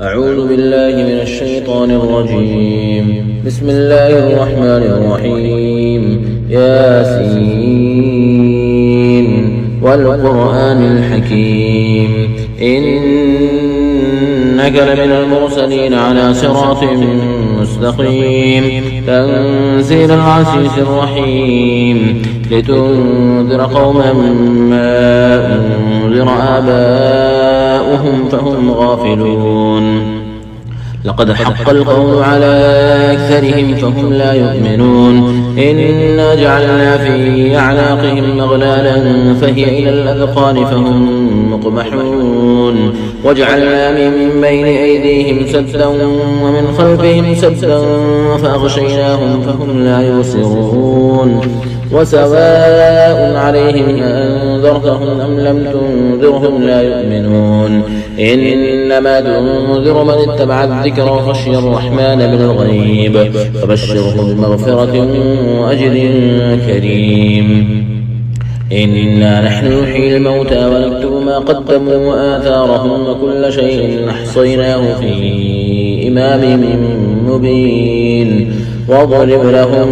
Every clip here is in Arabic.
أعوذ بالله من الشيطان الرجيم. بسم الله الرحمن الرحيم. ياسين والقرآن الحكيم إنك لمن المرسلين على صراط مستقيم تنزيل العزيز الرحيم لتنذر قوما ما أنذر آباؤهم فهم غافلون. لقد حق القول على أكثرهم فهم لا يؤمنون. إنا جعلنا في أعناقهم أغلالا فهي إلى الأذقان فهم مقمحون. وجعلنا من بين أيديهم سدا ومن خلفهم سدا فأغشيناهم فهم لا يبصرون. وسواء عليهم أنذرتهم أم لم تنذرهم لا يؤمنون. إنما تنذر من اتبع الذكر وخشي الرحمن بالغيب فبشره بمغفرة وأجر كريم. إنا نحن نحيي الموتى ونكتب ما قدموا وآثارهم وكل شيء أحصيناه في إمام مبين. واضرب لهم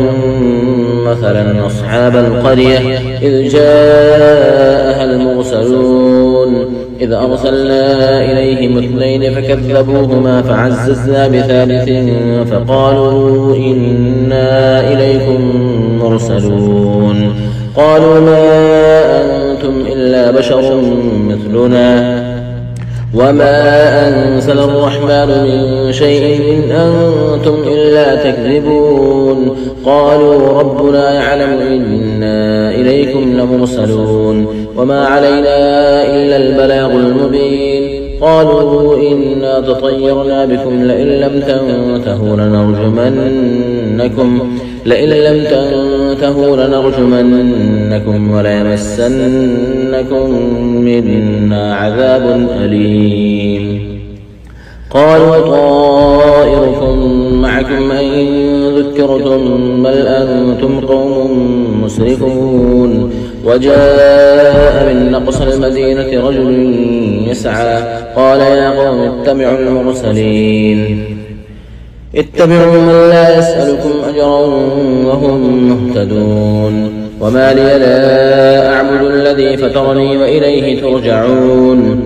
مثلا أصحاب القرية إذ جاءها المرسلون إذ أرسلنا إليهم اثنين فكذبوهما فعززنا بثالث فقالوا إنا إليكم مرسلون. قالوا ما أنتم إلا بشر مثلنا وما أنزل الرحمن من شيء إن أنتم إلا تكذبون. قالوا ربنا يعلم إنا إليكم لمرسلون وما علينا إلا البلاغ المبين. قالوا إنا تطيرنا بكم لئن لم تنتهوا لنرجمنكم وليمسنكم منا عذاب أليم. قالوا طائركم معكم أئن ذكرتم بل أنتم قوم مسرفون. وجاء من أقصى المدينة رجل يسعى قال يا قوم اتبعوا المرسلين اتبعوا من لا يسألكم أجرا وهم مهتدون. وما لي لا أعبد الذي فطرني وإليه ترجعون.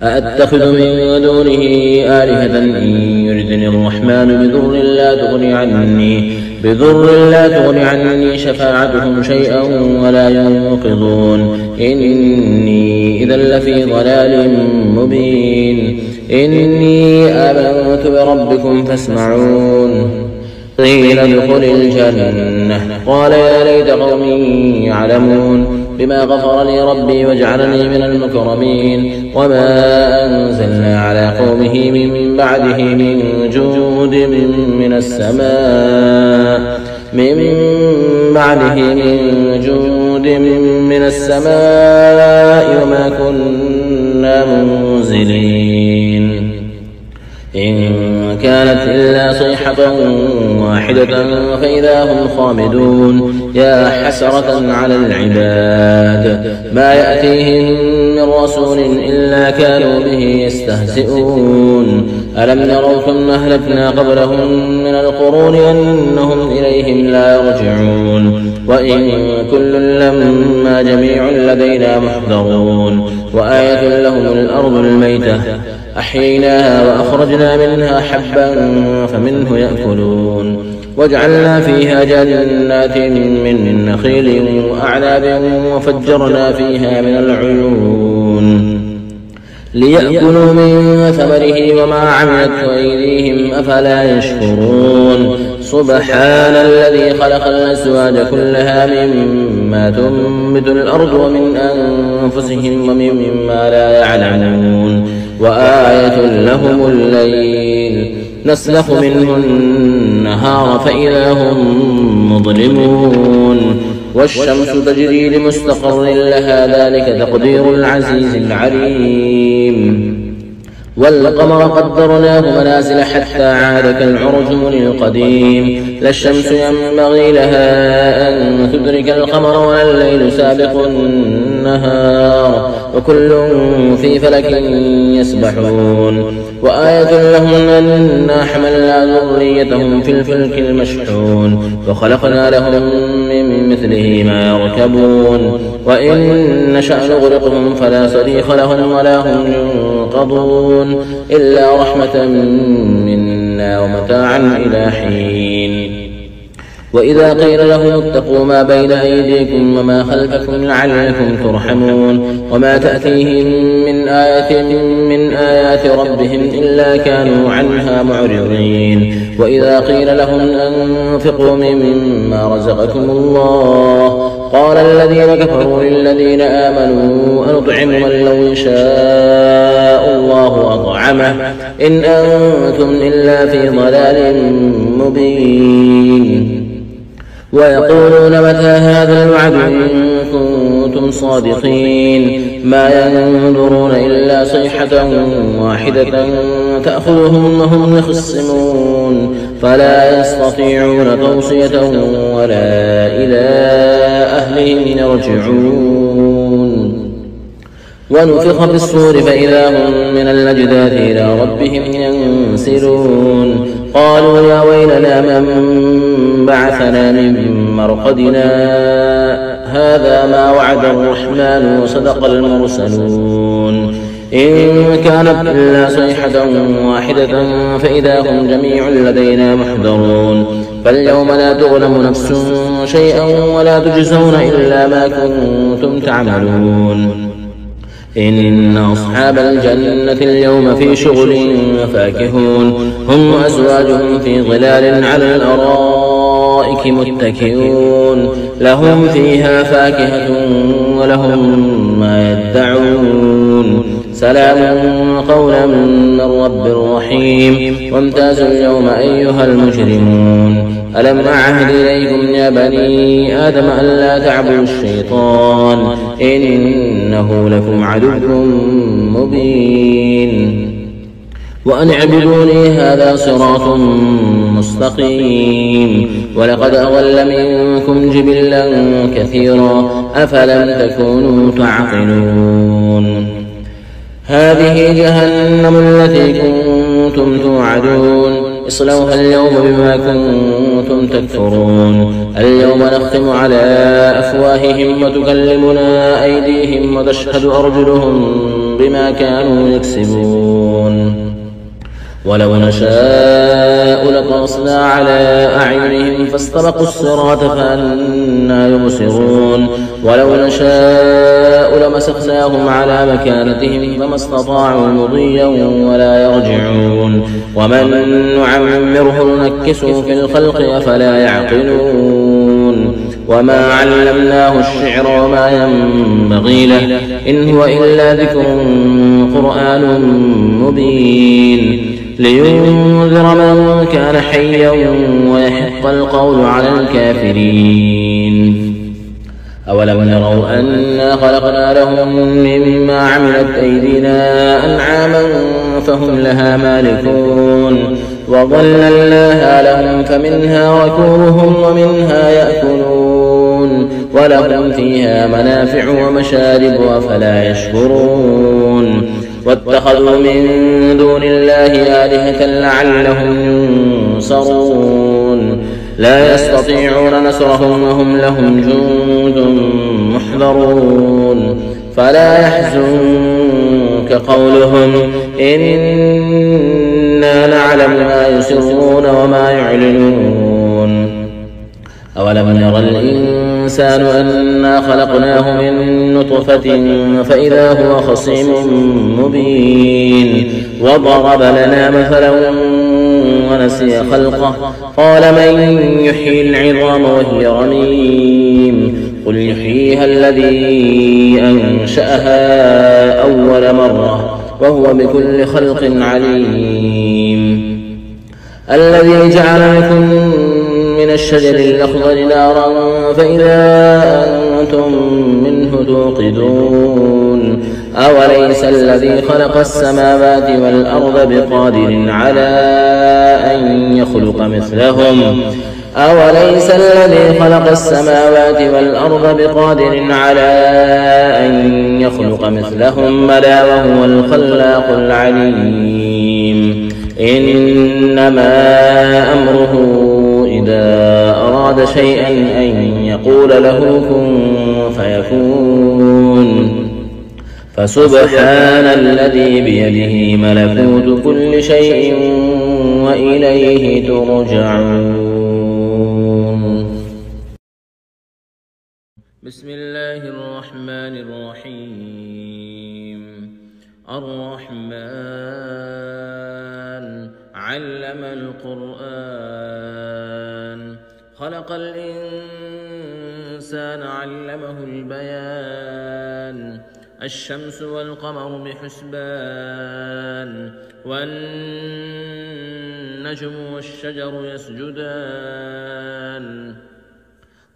أأتخذ من دونه آلهة إن يردني الرحمن بضر لا تغني عني شفاعتهم شيئا ولا ينقذون. إني إذا لفي ضلال مبين. إني آمنت بربكم فاسمعون. قيل ادخل الجنة قال يا ليت قومي يعلمون بما غفر لي ربي وجعلني من المكرمين. وما أنزلنا على قومه من بعده من جود من السماء وما كنا منزلين. إن كانت إلا صيحة واحدة فإذا هم خامدون. يا حسرة على العباد ما يأتيهم من رسول إلا كانوا به يستهزئون. ألم يروا كم أهلكنا قبلهم من القرون أنهم إليهم لا يرجعون. وإن كل لما جميع لدينا محضرون. وآية لهم الأرض الميتة أحييناها وأخرجنا منها حبا فمنه يأكلون. وجعلنا فيها جنات من نخيل وأعناب وفجرنا فيها من العيون ليأكلوا من ثمره وما عملت أيديهم أفلا يشكرون. سبحان الذي خلق الأزواج كلها مما تنبت الأرض ومن أنفسهم ومما لا يعلمون. وآية لهم الليل نسلخ منه النهار فإذا هم مظلمون. والشمس تجري لمستقر لها ذلك تقدير العزيز العليم. والقمر قدرناه منازل حتى عاد كالعرجون القديم لا الشمس ينبغي لها أن تدرك القمر ولا الليل سابق النهار وكل في فلك يسبحون وآية لهم أنا حملنا ذريتهم في الفلك المشحون وخلقنا لهم من مثله ما يركبون وإن نشأ نغرقهم فلا صريخ لهم ولا هم ينقضون إلا رحمة منا ومتاعا إلى حين وإذا قيل لهم اتقوا ما بين أيديكم وما خلفكم لعلكم ترحمون وما تأتيهم من آية من آيات ربهم إلا كانوا عنها معرضين وإذا قيل لهم أنفقوا مما رزقكم الله قال الذين كفروا للذين آمنوا أنطعم من لو شاء الله أطعمه إن أنتم إلا في ضلال مبين ويقولون متى هذا الوعد إن كنتم صادقين ما ينظرون إلا صيحة واحدة تأخذهم وهم يخصمون فلا يستطيعون توصية ولا إلى أهلهم يرجعون ونفخ في الصور فإذا هم من الأجداث إلى ربهم ينسلون قالوا يا ويلنا من بعثنا من مرقدنا هذا ما وعد الرحمن وصدق المرسلون إن كانت إلا صيحة واحدة فإذا هم جميع لدينا محضرون فاليوم لا تظلم نفس شيئا ولا تجزون إلا ما كنتم تعملون إن أصحاب الجنة اليوم في شغل فاكهون هم وأزواجهم في ظلال على الأرائك متكئون لهم فيها فاكهة ولهم ما يدعون سلام قولا من رب رحيم وامتازوا اليوم أيها المجرمون ألم أعهد إليكم يا بني آدم ألا تعبدوا الشيطان إنه لكم عدو مبين وأن اعبدوني هذا صراط مستقيم ولقد أضل منكم جبلا كثيرا أفلم تكونوا تعقلون هذه جهنم التي كنتم توعدون اصلوها اليوم بما كنتم تكفرون اليوم نختم على أفواههم وتكلمنا أيديهم وتشهد أرجلهم بما كانوا يكسبون ولو نشاء لطمسنا على أعينهم فاستبقوا الصراط فأنى يبصرون ولو نشاء لمسخناهم على مكانتهم فما استطاعوا مضيا ولا يرجعون ومن نعمره ننكسه في الخلق أفلا يعقلون وما علمناه الشعر وما ينبغي له إن هو إلا ذكر قرآن مبين لينذر من كان حيا ويحق القول على الكافرين أولم يروا أنا خلقنا لهم مما عملت أيدينا أنعاما فهم لها مالكون وظللناها لهم فمنها ركوبهم ومنها يأكلون ولهم فيها منافع ومشارب أفلا يشكرون واتخذوا من دون الله آلهة لعلهم ينصرون لا يستطيعون نصرهم وهم لهم جند محضرون فلا يحزنك قولهم إنا نعلم ما يسرون وما يعلنون أولم ير الإنسان أنا خلقناه من نطفة فإذا هو خصيم مبين وضرب لنا مثلا ونسي خلقه قال من يحيي العظام وهي رميم قل يحييها الذي أنشأها أول مرة وهو بكل خلق عليم الذي جعل لكم من الشجر الأخضر نارا فإذا أنتم منه توقدون أوليس الذي خلق السماوات والأرض بقادر على أن يخلق مثلهم أوليس الذي خلق السماوات والأرض بقادر على أن يخلق مثلهم بلى وهو الخلاق العليم إنما أمره إذا أراد شيئا أن يقول له كن فيكون فسبحان الذي بيده ملكوت كل شيء وإليه ترجعون. بسم الله الرحمن الرحيم. الرحمن علم القرآن خلق الإنسان علمه البيان الشمس والقمر بحسبان والنجم والشجر يسجدان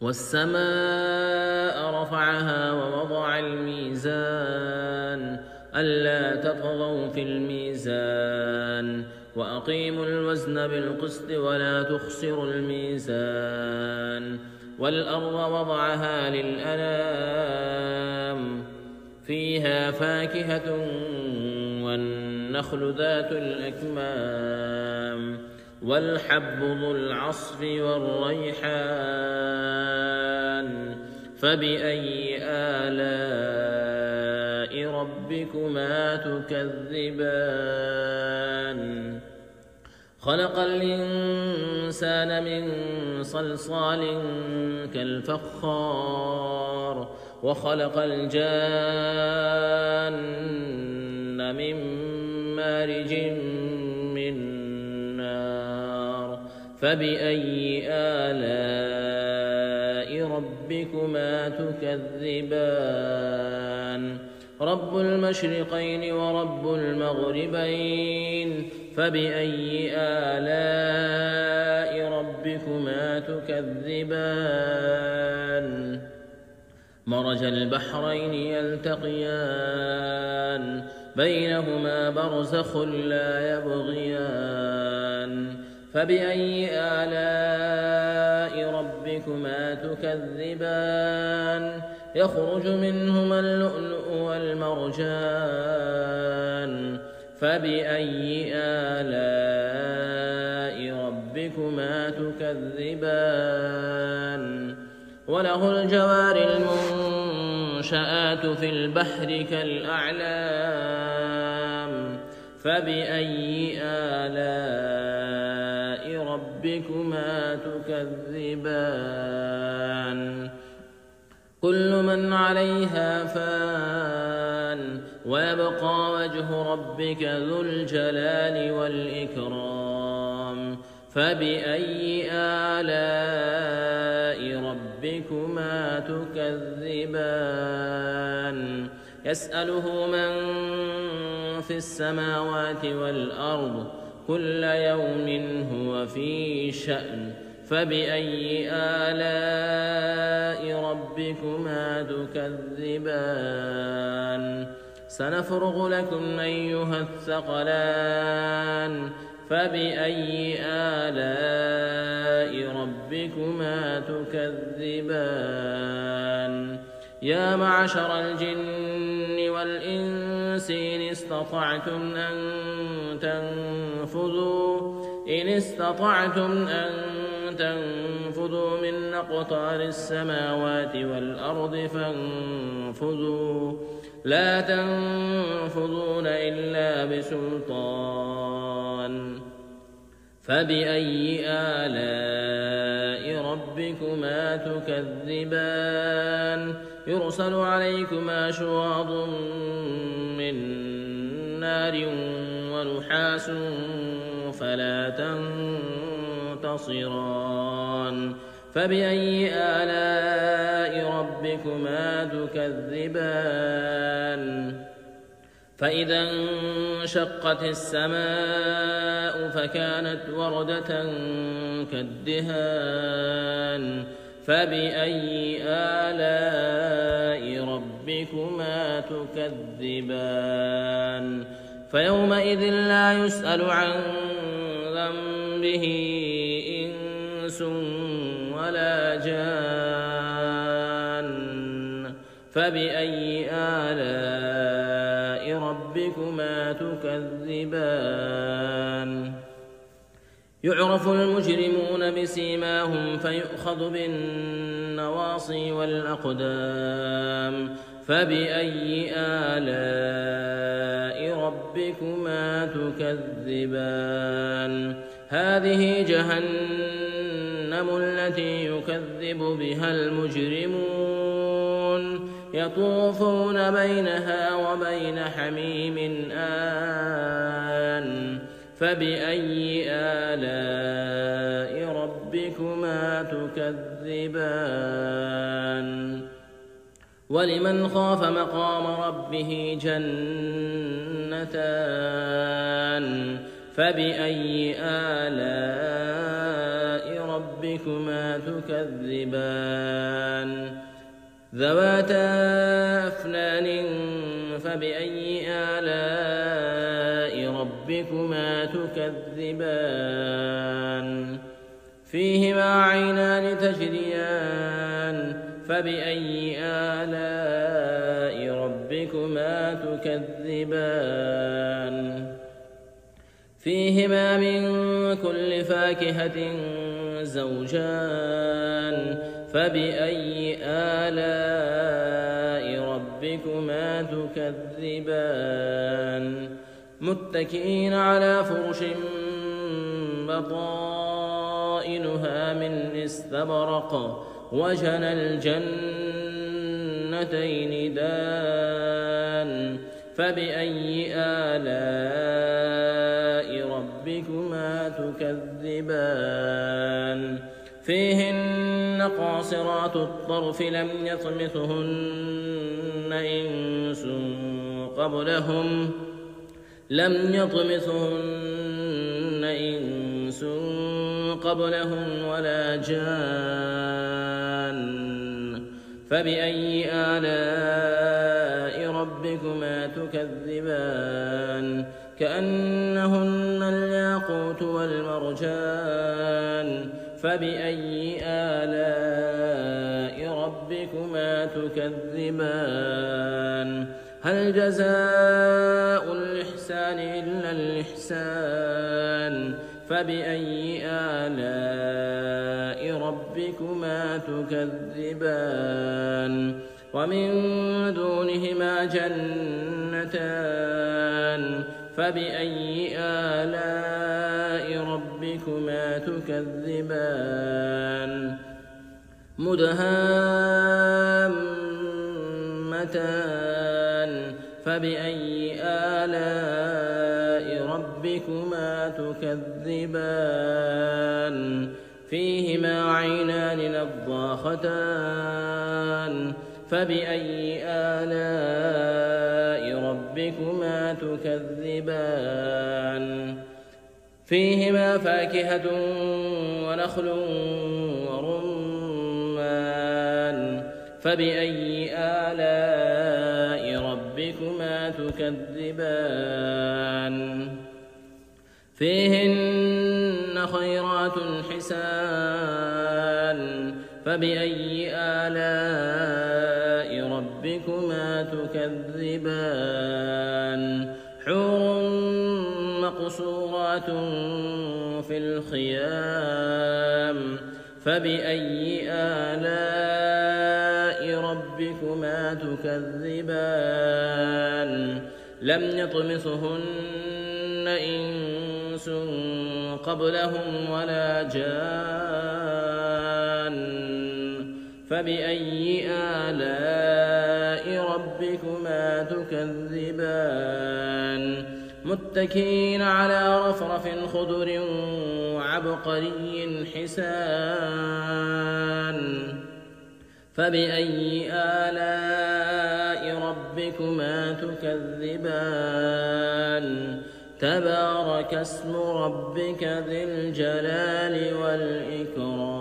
والسماء رفعها ووضع الميزان ألا تطغوا في الميزان وأقيموا الوزن بالقسط ولا تخسروا الميزان والأرض وضعها للأنام فيها فاكهة والنخل ذات الأكمام والحب ذو العصف والريحان فبأي آلاء ربكما تكذبان خلق الإنسان من صلصال كالفخار وخلق الجان من مارج من نار فبأي آلاء ربكما تكذبان رب المشرقين ورب المغربين فبأي آلاء ربكما تكذبان مرج البحرين يلتقيان بينهما برزخ لا يبغيان فبأي آلاء ربكما تكذبان يخرج منهما اللؤلؤ والمرجان فبأي آلاء ربكما تكذبان وله الجوار المنشآت في البحر كالأعلام فبأي آلاء ربكما تكذبان كل من عليها فان ويبقى وجه ربك ذو الجلال والإكرام فبأي آلاء ربكما تكذبان يسأله من في السماوات والأرض كل يوم هو في شأن فبأي آلاء ربكما تكذبان سنفرغ لكم أيها الثقلان فبأي آلاء ربكما تكذبان يا معشر الجن والإنس إن استطعتم أن تنفذوا من أقطار السماوات والأرض فانفذوا لا تنفذون إلا بسلطان فبأي آلاء ربكما تكذبان يرسل عليكما شواظ من نار ونحاس فلا تنتصران فبأي آلاء ربكما تكذبان فإذا انشقت السماء فكانت وردة كالدهان فبأي آلاء ربكما تكذبان فيومئذ لا يسأل عن ذنبه إنس ولا جان فبأي آلاء ربكما تكذبان يعرف المجرمون بسيماهم فيؤخذ بالنواصي والأقدام فبأي آلاء ربكما تكذبان هذه جهنم التي يكذب بها المجرمون يطوفون بينها وبين حميم آن فبأي آلاء ربكما تكذبان ولمن خاف مقام ربه جنتان فبأي آلاء ربكما تكذبان ذواتا أفنان فبأي آلاء ربكما تكذبان فيهما عينان تجريان فبأي آلاء ربكما تكذبان فيهما من كل فاكهة زوجان فبأي آلاء ربكما تكذبان متكئين على فرش بطائنها من استبرق وجنى الجنتين دان فبأي آلاء ربكما تكذبان فيهن قاصرات الطرف لم يطمثهن إنس قبلهم ولا جان فبأي آلاء ربكما تكذبان كأنهن الياقوت والمرجان فبأي آلاء ربكما تكذبان هل جزاء الإحسان إلا الإحسان فبأي آلاء ربكما تكذبان ومن دونهما جنتان فبأي آلاء ربكما تكذبان مدهامتان فبأي آلاء ربكما تكذبان فيهما عينان نضاختان فبأي آلاء ربكما تكذبان فيهما فاكهة ونخل ورمان فبأي آلاء ربكما تكذبان فيهن خيرات حسان فبأي آلاء ربكما تكذبان حور مقصورات في الخيام فبأي آلاء ربكما تكذبان لم يطمثهن إنس قبلهم ولا جان فبأي آلاء ربكما تكذبان متكئين على رفرف خضر وعبقري حسان فبأي آلاء ربكما تكذبان تبارك اسم ربك ذي الجلال والإكرام